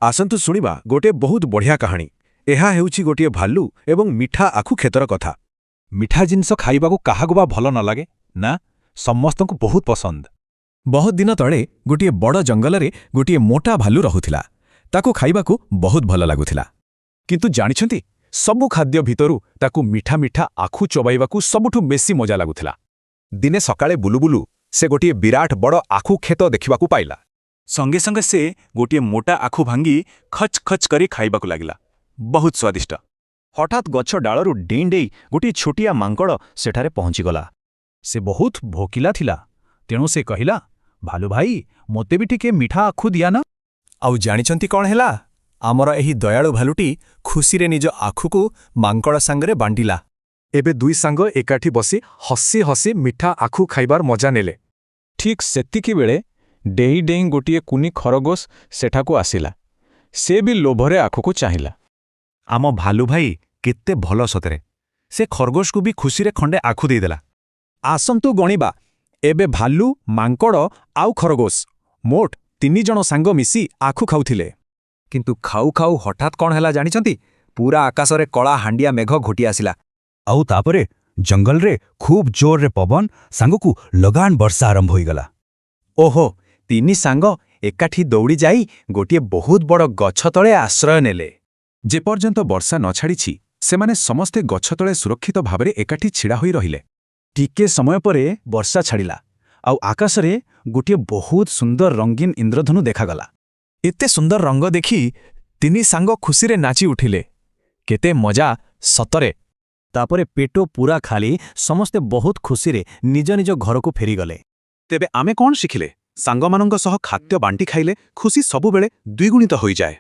ଆସନ୍ତୁ ଶୁଣିବା ଗୋଟିଏ ବହୁତ ବଢ଼ିଆ କାହାଣୀ। ଏହା ହେଉଛି ଗୋଟିଏ ଭାଲୁ ଏବଂ ମିଠା ଆଖୁ କ୍ଷେତର କଥା। ମିଠା ଜିନିଷ ଖାଇବାକୁ କାହାକୁ ବା ଭଲ ନ ଲାଗେ ନା? ସମସ୍ତଙ୍କୁ ବହୁତ ପସନ୍ଦ। ବହୁତ ଦିନ ତଳେ ଗୋଟିଏ ବଡ଼ ଜଙ୍ଗଲରେ ଗୋଟିଏ ମୋଟା ଭାଲୁ ରହୁଥିଲା। ତାକୁ ଖାଇବାକୁ ବହୁତ ଭଲ ଲାଗୁଥିଲା। କିନ୍ତୁ ଜାଣିଛନ୍ତି, ସବୁ ଖାଦ୍ୟ ଭିତରୁ ତାକୁ ମିଠା ମିଠା ଆଖୁ ଚୋବାଇବାକୁ ସବୁଠୁ ବେଶି ମଜା ଲାଗୁଥିଲା। ଦିନେ ସକାଳେ ବୁଲୁ ବୁଲୁ ସେ ଗୋଟିଏ ବିରାଟ ବଡ଼ ଆଖୁ କ୍ଷେତ ଦେଖିବାକୁ ପାଇଲା। ସଙ୍ଗେ ସଙ୍ଗେ ସେ ଗୋଟିଏ ମୋଟା ଆଖୁ ଭାଙ୍ଗି ଖଚ୍ ଖଚ୍ କରି ଖାଇବାକୁ ଲାଗିଲା। ବହୁତ ସ୍ୱାଦିଷ୍ଟ। ହଠାତ୍ ଗଛ ଡାଳରୁ ଡେଇଁ ଡେଇଁ ଗୋଟିଏ ଛୋଟିଆ ମାଙ୍କଡ଼ ସେଠାରେ ପହଞ୍ଚିଗଲା। ସେ ବହୁତ ଭୋକିଲା ଥିଲା, ତେଣୁ ସେ କହିଲା, ଭାଲୁ ଭାଇ, ମୋତେ ବି ଟିକେ ମିଠା ଆଖୁ ଦିଆ ନା। ଆଉ ଜାଣିଛନ୍ତି କ'ଣ ହେଲା? ଆମର ଏହି ଦୟାଳୁ ଭାଲୁଟି ଖୁସିରେ ନିଜ ଆଖୁକୁ ମାଙ୍କଡ଼ ସାଙ୍ଗରେ ବାଣ୍ଟିଲା। ଏବେ ଦୁଇ ସାଙ୍ଗ ଏକାଠି ବସି ହସି ହସି ମିଠା ଆଖୁ ଖାଇବାର ମଜା ନେଲେ। ଠିକ୍ ସେତିକିବେଳେ ଡେଇଁ ଡେଇଁ ଗୋଟିଏ କୁନି ଖରଗୋଶ ସେଠାକୁ ଆସିଲା। ସେ ବି ଲୋଭରେ ଆଖୁକୁ ଚାହିଁଲା। ଆମ ଭାଲୁ ଭାଇ କେତେ ଭଲ ସତରେ। ସେ ଖରଗୋଶକୁ ବି ଖୁସିରେ ଖଣ୍ଡେ ଆଖୁ ଦେଇଦେଲା। ଆସନ୍ତୁ ଗଣିବା। ଏବେ ଭାଲୁ, ମାଙ୍କଡ଼ ଆଉ ଖରଗୋଶ ମୋଟ 3 ଜଣ ସାଙ୍ଗ ମିଶି ଆଖୁ ଖାଉଥିଲେ। କିନ୍ତୁ ଖାଉ ଖାଉ ହଠାତ୍ କ'ଣ ହେଲା ଜାଣିଛନ୍ତି? ପୂରା ଆକାଶରେ କଳା ହାଣ୍ଡିଆ ମେଘ ଘୋଟି ଆସିଲା। ଆଉ ତାପରେ ଜଙ୍ଗଲରେ ଖୁବ୍ ଜୋରରେ ପବନ ସାଙ୍ଗକୁ ଲଗାଣ ବର୍ଷା ଆରମ୍ଭ ହୋଇଗଲା। ଓହୋ, 3 ସାଙ୍ଗ ଏକାଠି ଦୌଡ଼ି ଯାଇ ଗୋଟିଏ ବହୁତ ବଡ଼ ଗଛ ତଳେ ଆଶ୍ରୟ ନେଲେ। ଯେପର୍ଯ୍ୟନ୍ତ ବର୍ଷା ନ ଛାଡ଼ିଛି, ସେମାନେ ସମସ୍ତେ ଗଛ ତଳେ ସୁରକ୍ଷିତ ଭାବରେ ଏକାଠି ଛିଡ଼ା ହୋଇ ରହିଲେ। ଟିକେ ସମୟ ପରେ ବର୍ଷା ଛାଡ଼ିଲା, ଆଉ ଆକାଶରେ ଗୋଟିଏ ବହୁତ ସୁନ୍ଦର ରଙ୍ଗୀନ ଇନ୍ଦ୍ରଧନୁ ଦେଖାଗଲା। ଏତେ ସୁନ୍ଦର ରଙ୍ଗ ଦେଖି 3 ସାଙ୍ଗ ଖୁସିରେ ନାଚି ଉଠିଲେ। କେତେ ମଜା ସତରେ! ତାପରେ ପେଟ ପୂରା ଖାଲି ସମସ୍ତେ ବହୁତ ଖୁସିରେ ନିଜ ନିଜ ଘରକୁ ଫେରିଗଲେ। ତେବେ ଆମେ କ'ଣ ଶିଖିଲେ? ସାଙ୍ଗମାନଙ୍କ ସହ ଖାଦ୍ୟ ବାଣ୍ଟି ଖାଇଲେ ଖୁସି ସବୁବେଳେ ଦ୍ୱିଗୁଣିତ ହୋଇଯାଏ।